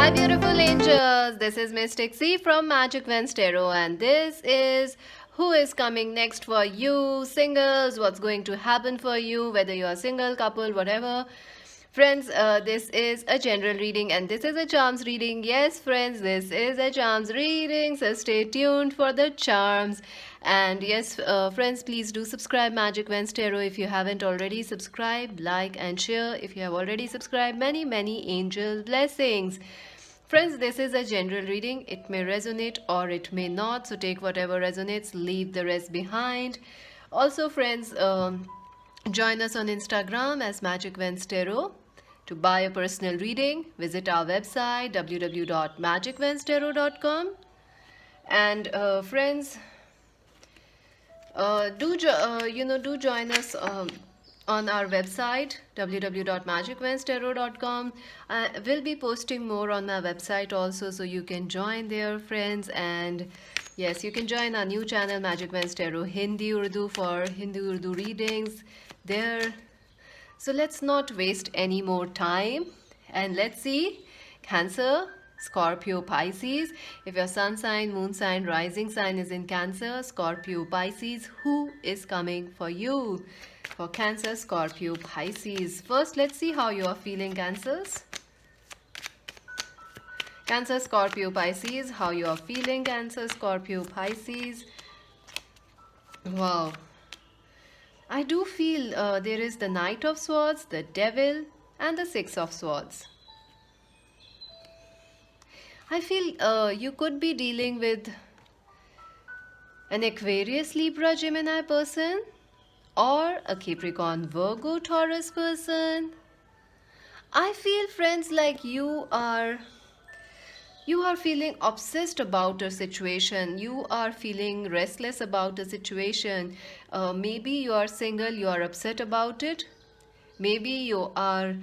Hi beautiful angels, this is Mystic C from Magic Vents Tarot, and this is who is coming next for you, singles, what's going to happen for you, whether you are single, couple, whatever. Friends, this is a general reading and this is a charms reading. Yes, friends, this is a charms reading, so stay tuned for the charms. And yes, friends, please do subscribe Magic Vents Tarot if you haven't already. Subscribe, like, and share. If you have already subscribed, many angel blessings. Friends, this is a general reading. It may resonate or it may not. So take whatever resonates, leave the rest behind. Also, friends, join us on Instagram as Magic Vents Tarot. To buy a personal reading, visit our website www.magicventstarot.com. And friends, do join us on our website www.magicventstarot.com. We'll be posting more on our website also, so you can join there, friends. And yes, you can join our new channel Magic Vents Tarot Hindi Urdu for Hindi Urdu readings there. So let's not waste any more time and let's see Cancer, Scorpio, Pisces. If your sun sign, moon sign, rising sign is in Cancer, Scorpio, Pisces, who is coming for you? For Cancer, Scorpio, Pisces. First, let's see how you are feeling, Cancers. Cancer, Scorpio, Pisces, how you are feeling, Cancer, Scorpio, Pisces. Wow. I do feel there is the Knight of Swords, the Devil, and the Six of Swords. I feel you could be dealing with an Aquarius, Libra, Gemini person, or a Capricorn, Virgo, Taurus person. I feel, friends, like you are feeling obsessed about a situation. You are feeling restless about a situation. Maybe you are single, you are upset about it. Maybe you are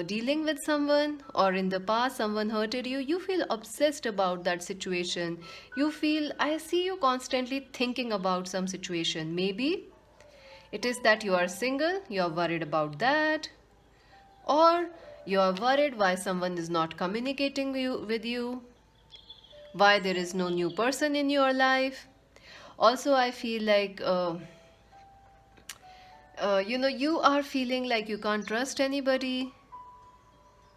dealing with someone, or in the past someone hurted you. You feel obsessed about that situation. I see you constantly thinking about some situation. Maybe it is that you are single, you are worried about that, or you are worried why someone is not communicating with you, why there is no new person in your life. Also, I feel like you are feeling like you can't trust anybody.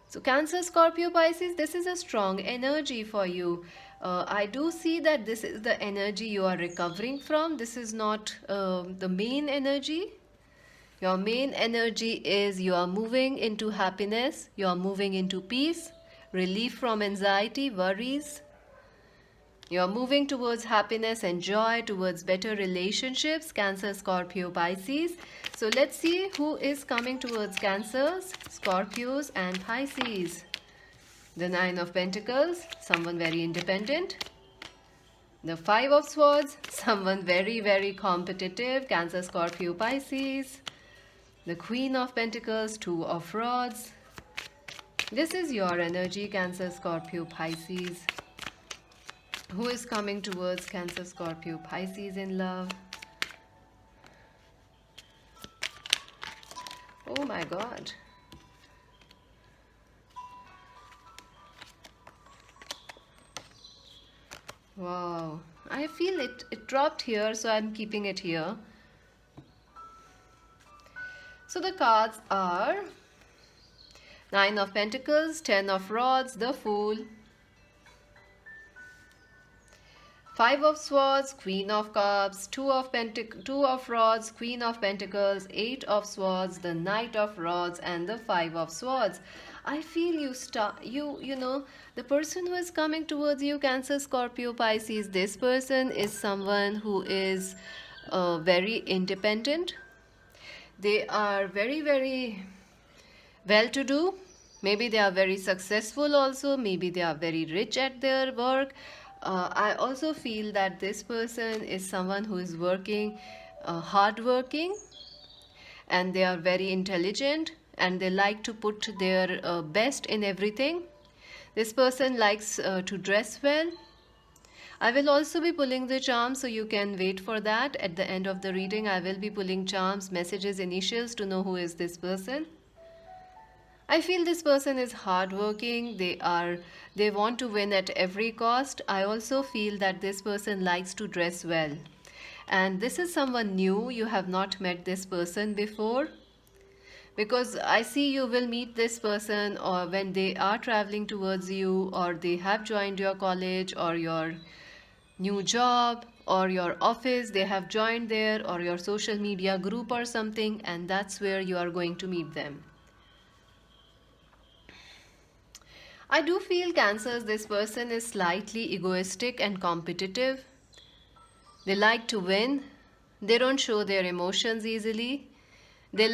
So Cancer, Scorpio, Pisces, this is a strong energy for you. I do see that this is the energy you are recovering from. This is not the main energy. Your main energy is you are moving into happiness, you are moving into peace, relief from anxiety, worries. You are moving towards happiness and joy, towards better relationships, Cancer, Scorpio, Pisces. So let's see who is coming towards Cancers, Scorpios, and Pisces. The Nine of Pentacles, someone very independent. The Five of Swords, someone very competitive, Cancer, Scorpio, Pisces. The Queen of Pentacles, Two of Rods. This is your energy, Cancer, Scorpio, Pisces. Who is coming towards Cancer, Scorpio, Pisces in love? Oh my God. Wow. I feel it dropped here, so I'm keeping it here. So the cards are Nine of Pentacles, Ten of Rods, the Fool, Five of Swords, Queen of Cups, Two of Rods, Queen of Pentacles, Eight of Swords, the Knight of Rods, and the Five of Swords. I feel the person who is coming towards you, Cancer, Scorpio, Pisces, this person is someone who is very independent. They are very well to do. Maybe they are very successful also. Maybe they are very rich at their work. I also feel that this person is someone who is working, hardworking, and they are very intelligent, and they like to put their best in everything. This person likes to dress well. I will also be pulling the charms, so you can wait for that. At the end of the reading, I will be pulling charms, messages, initials to know who is this person. I feel this person is hardworking. They want to win at every cost. I also feel that this person likes to dress well, and this is someone new. You have not met this person before, because I see you will meet this person or when they are traveling towards you, or they have joined your college or your new job or your office. They have joined there, or your social media group or something, and that's where you are going to meet them. I do feel, Cancers, this person is slightly egoistic and competitive. They like to win. They don't show their emotions easily. They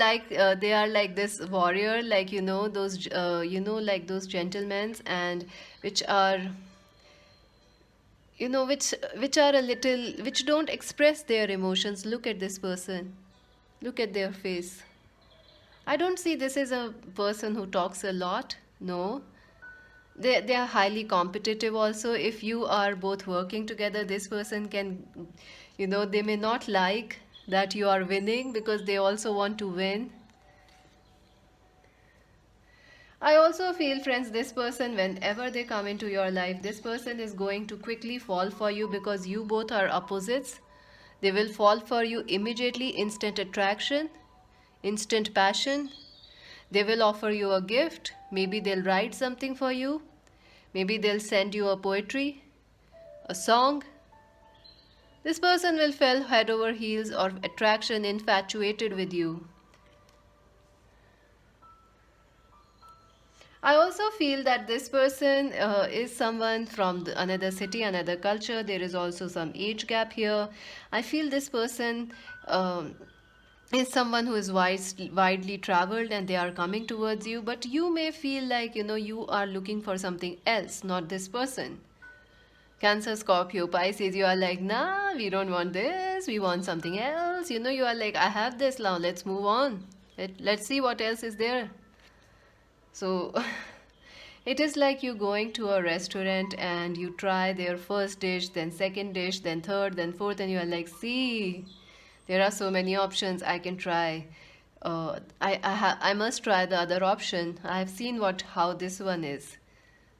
are like this warrior, like those like those gentlemen, and which are which are a little, which don't express their emotions. Look at this person. Look at their face. I don't see this is a person who talks a lot. No. They are highly competitive also. If you are both working together, this person can, they may not like that you are winning, because they also want to win. I also feel, friends, this person, whenever they come into your life, this person is going to quickly fall for you, because you both are opposites. They will fall for you immediately, instant attraction, instant passion. They will offer you a gift. Maybe they'll write something for you. Maybe they'll send you a poetry, a song. This person will fall head over heels or attraction, infatuated with you. I also feel that this person is someone from another city, another culture. There is also some age gap here. I feel this person is someone who is widely traveled, and they are coming towards you, but you may feel like you are looking for something else, not this person. Cancer, Scorpio, Pisces, you are like, nah, we don't want this, we want something else. You are like, I have this now, let's move on. Let's see what else is there. So it is like you going to a restaurant and you try their first dish, then second dish, then third, then fourth, and you are like, see, there are so many options I can try. I must try the other option. I have seen how this one is.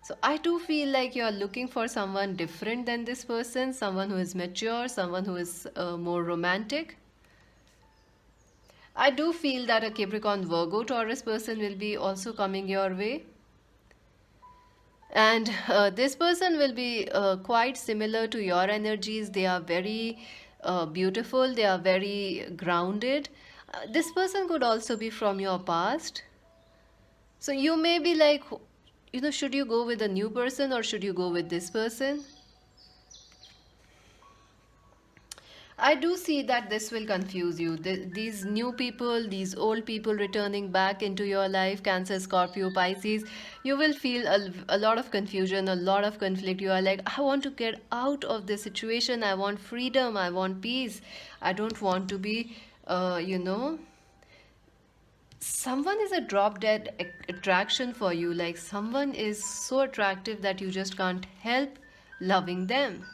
So I do feel like you are looking for someone different than this person, someone who is mature, someone who is more romantic. I do feel that a Capricorn, Virgo, Taurus person will be also coming your way. And this person will be quite similar to your energies. They are very beautiful, they are very grounded. This person could also be from your past. So you may be like, should you go with a new person or should you go with this person? I do see that this will confuse you. These new people, these old people returning back into your life, Cancer, Scorpio, Pisces, you will feel a lot of confusion, a lot of conflict. You are like, I want to get out of this situation. I want freedom. I want peace. I don't want to be, someone is a drop dead attraction for you. Like someone is so attractive that you just can't help loving them,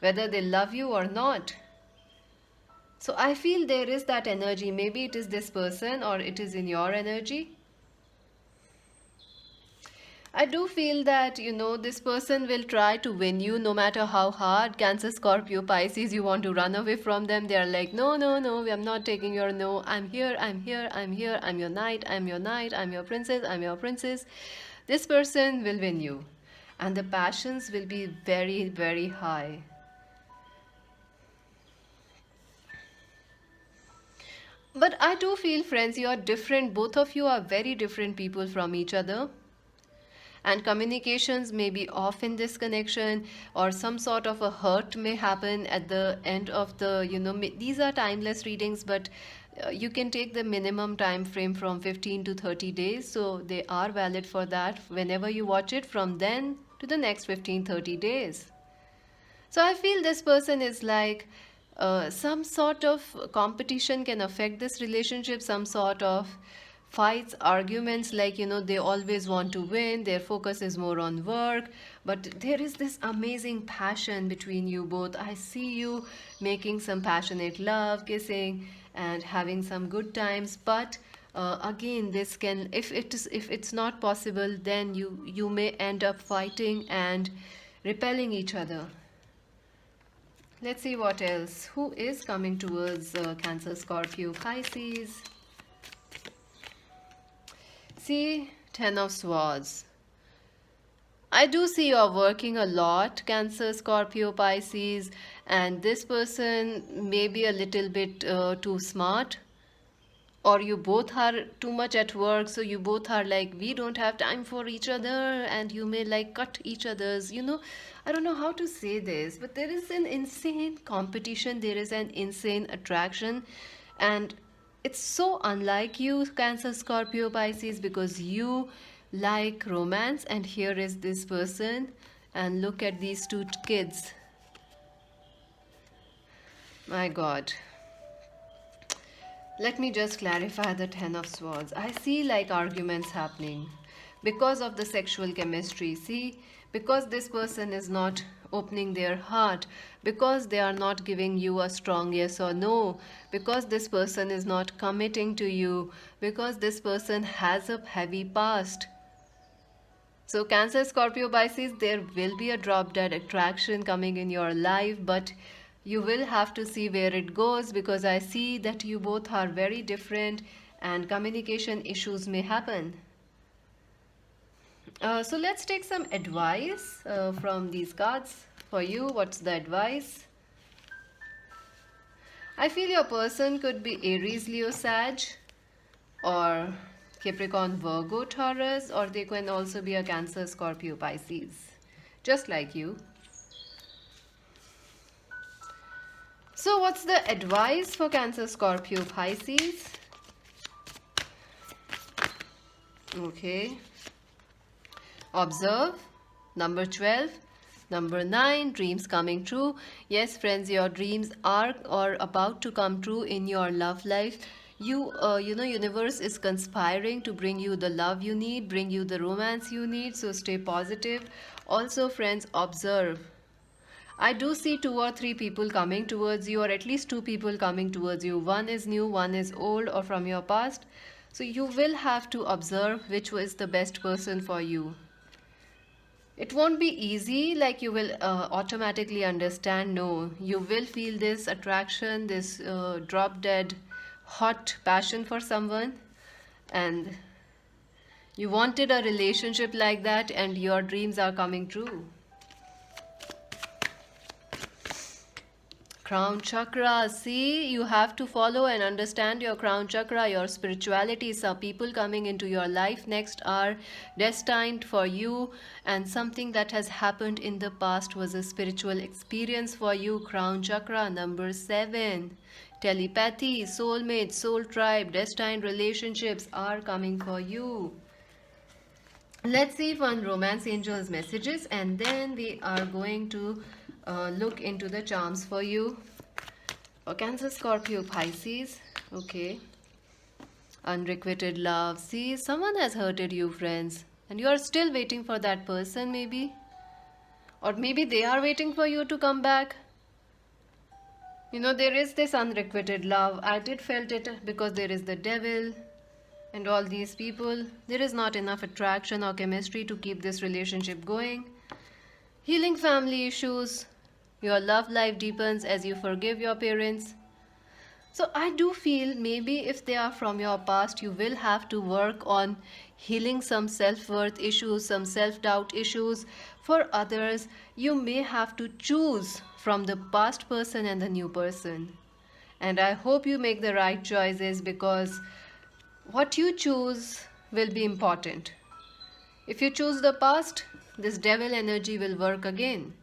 whether they love you or not. So I feel there is that energy. Maybe it is this person or it is in your energy. I do feel that, this person will try to win you no matter how hard. Cancer, Scorpio, Pisces, you want to run away from them. They are like, no, no, no, I'm not taking your no. I'm here, I'm here, I'm here. I'm your knight, I'm your knight, I'm your princess, I'm your princess. This person will win you. And the passions will be very, very high. But I do feel, friends, you are different. Both of you are very different people from each other. And communications may be off in this connection, or some sort of a hurt may happen at the end of these are timeless readings, but you can take the minimum time frame from 15 to 30 days. So they are valid for that whenever you watch it, from then to the next 15-30 days. So I feel this person is like, some sort of competition can affect this relationship, some sort of fights, arguments, like they always want to win, their focus is more on work, but there is this amazing passion between you both. I see you making some passionate love, kissing and having some good times, but again, this can, if it's not possible, then you may end up fighting and repelling each other. Let's see what else. Who is coming towards Cancer, Scorpio, Pisces? See, Ten of Swords. I do see you're working a lot, Cancer, Scorpio, Pisces, and this person may be a little bit too smart, or you both are too much at work, so you both are like, we don't have time for each other, and you may like cut each other's, I don't know how to say this, but there is an insane competition, there is an insane attraction, and it's so unlike you, Cancer, Scorpio, Pisces, because you like romance, and here is this person, and look at these two kids. My God. Let me just clarify the Ten of Swords. I see like arguments happening because of the sexual chemistry. See, because this person is not opening their heart, because they are not giving you a strong yes or no, because this person is not committing to you, because this person has a heavy past. So Cancer, Scorpio, Pisces, there will be a drop dead attraction coming in your life, but you will have to see where it goes, because I see that you both are very different and communication issues may happen. So let's take some advice from these cards for you. What's the advice? I feel your person could be Aries, Leo, Sag, or Capricorn, Virgo, Taurus, or they can also be a Cancer, Scorpio, Pisces, just like you. So what's the advice for Cancer, Scorpio, Pisces? Okay. Observe. Number 12. Number 9, dreams coming true. Yes, friends, your dreams are or about to come true in your love life. Universe is conspiring to bring you the love you need, bring you the romance you need. So stay positive. Also, friends, observe. I do see 2 or 3 people coming towards you, or at least 2 people coming towards you. One is new, one is old or from your past. So you will have to observe which was the best person for you. It won't be easy, like you will automatically understand. No, you will feel this attraction, this drop dead hot passion for someone, and you wanted a relationship like that, and your dreams are coming true. Crown chakra. See, you have to follow and understand your crown chakra, your spirituality. Some people coming into your life next are destined for you, and something that has happened in the past was a spiritual experience for you. Crown chakra. Number 7. Telepathy, soulmate, soul tribe, destined relationships are coming for you. Let's see one romance angel's messages, and then we are going to look into the charms for you. For Cancer, Scorpio, Pisces. Okay. Unrequited love. See, someone has hurted you, friends, and you are still waiting for that person, maybe. Or maybe they are waiting for you to come back. There is this unrequited love. I did felt it because there is the devil and all these people. There is not enough attraction or chemistry to keep this relationship going. Healing family issues. Your love life deepens as you forgive your parents. So I do feel maybe if they are from your past, you will have to work on healing some self-worth issues, some self-doubt issues. For others, you may have to choose from the past person and the new person. And I hope you make the right choices, because what you choose will be important. If you choose the past, this devil energy will work again.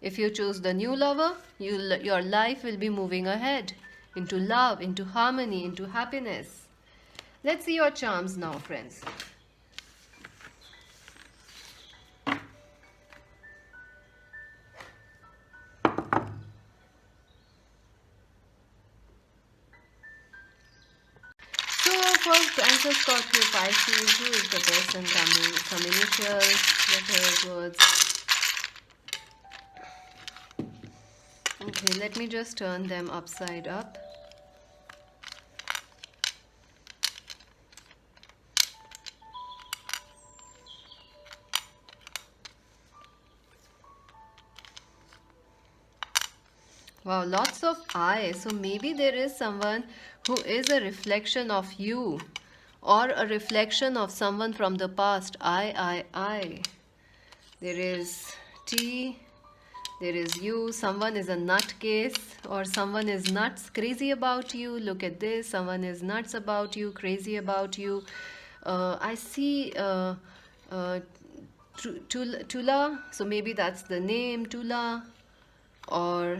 If you choose the new lover, your life will be moving ahead into love, into harmony, into happiness. Let's see your charms now, friends. So for Cancer, Scorpio, Pisces, who is the person coming? Some initials, letters, words. Okay, let me just turn them upside up. Wow, lots of I. So maybe there is someone who is a reflection of you or a reflection of someone from the past. I. There is T. There is you. Someone is a nutcase or someone is nuts, crazy about you. Look at this. Someone is nuts about you, crazy about you. I see Tula. So maybe that's the name, Tula. Or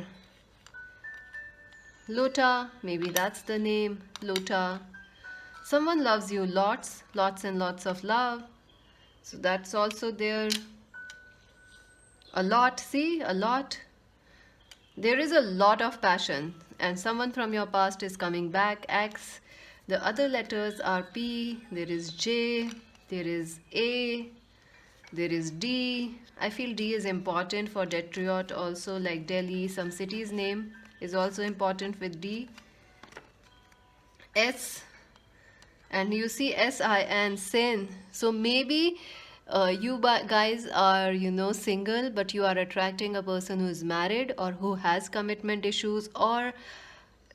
Lota, maybe that's the name, Lota. Someone loves you lots, lots and lots of love. So that's also there. A lot, see, a lot. There is a lot of passion, and someone from your past is coming back. X. The other letters are P, there is J, there is A, there is D. I feel D is important for Detroit also, like Delhi. Some city's name is also important with D. S, and you see SIN, sin. So maybe you guys are, single, but you are attracting a person who is married or who has commitment issues, or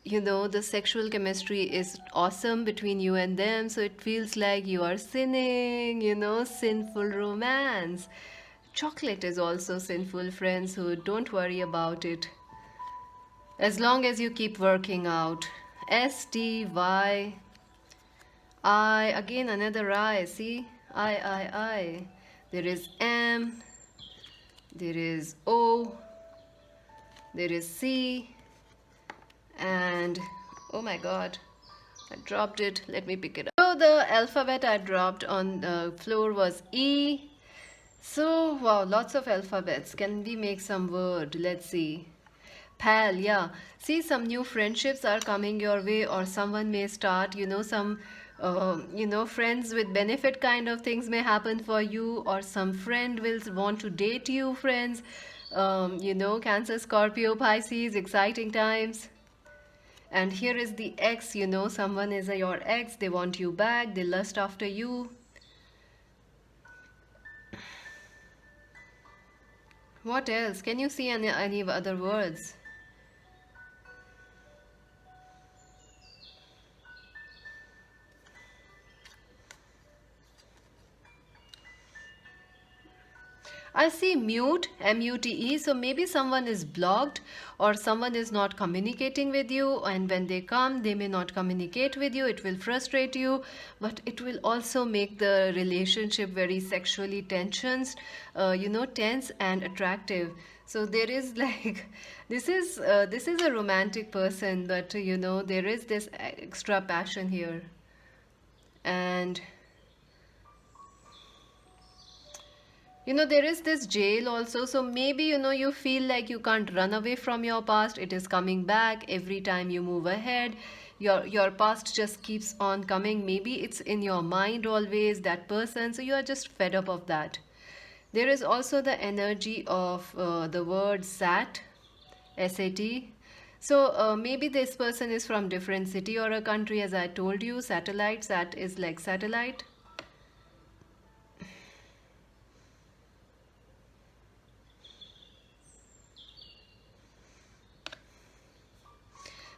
the sexual chemistry is awesome between you and them, so it feels like you are sinning, sinful romance. Chocolate is also sinful, friends, so don't worry about it as long as you keep working out. STY. I, again another I, see? I. There is M, there is O, there is C, and oh my god, I dropped it. Let me pick it up. So the alphabet I dropped on the floor was E. So wow, lots of alphabets. Can we make some word? Let's see. Pal, yeah. See, some new friendships are coming your way, or someone may start, some friends with benefit kind of things may happen for you, or some friend will want to date you, friends. Cancer, Scorpio, Pisces, exciting times. And here is the ex, someone is your ex, they want you back, they lust after you. What else? Can you see any other words? I see mute, MUTE, so maybe someone is blocked or someone is not communicating with you, and when they come, they may not communicate with you. It will frustrate you, but it will also make the relationship very sexually tense and attractive. So there is like, this is a romantic person, but there is this extra passion here. And there is this jail also, so maybe you feel like you can't run away from your past. It is coming back every time you move ahead. Your past just keeps on coming. Maybe it's in your mind always, that person, so you are just fed up of that. There is also the energy of the word SAT, SAT. So maybe this person is from different city or a country, as I told you. Satellite, SAT is like satellite.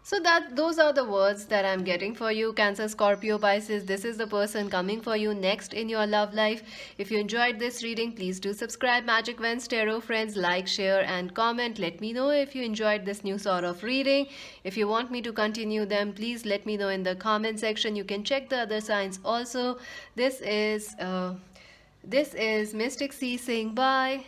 So those are the words that I'm getting for you, Cancer, Scorpio, Pisces. This is the person coming for you next in your love life. If you enjoyed this reading, please do subscribe. Magic Vents Tarot, friends, like, share and comment. Let me know if you enjoyed this new sort of reading. If you want me to continue them, please let me know in the comment section. You can check the other signs also. This is Mystic C saying bye.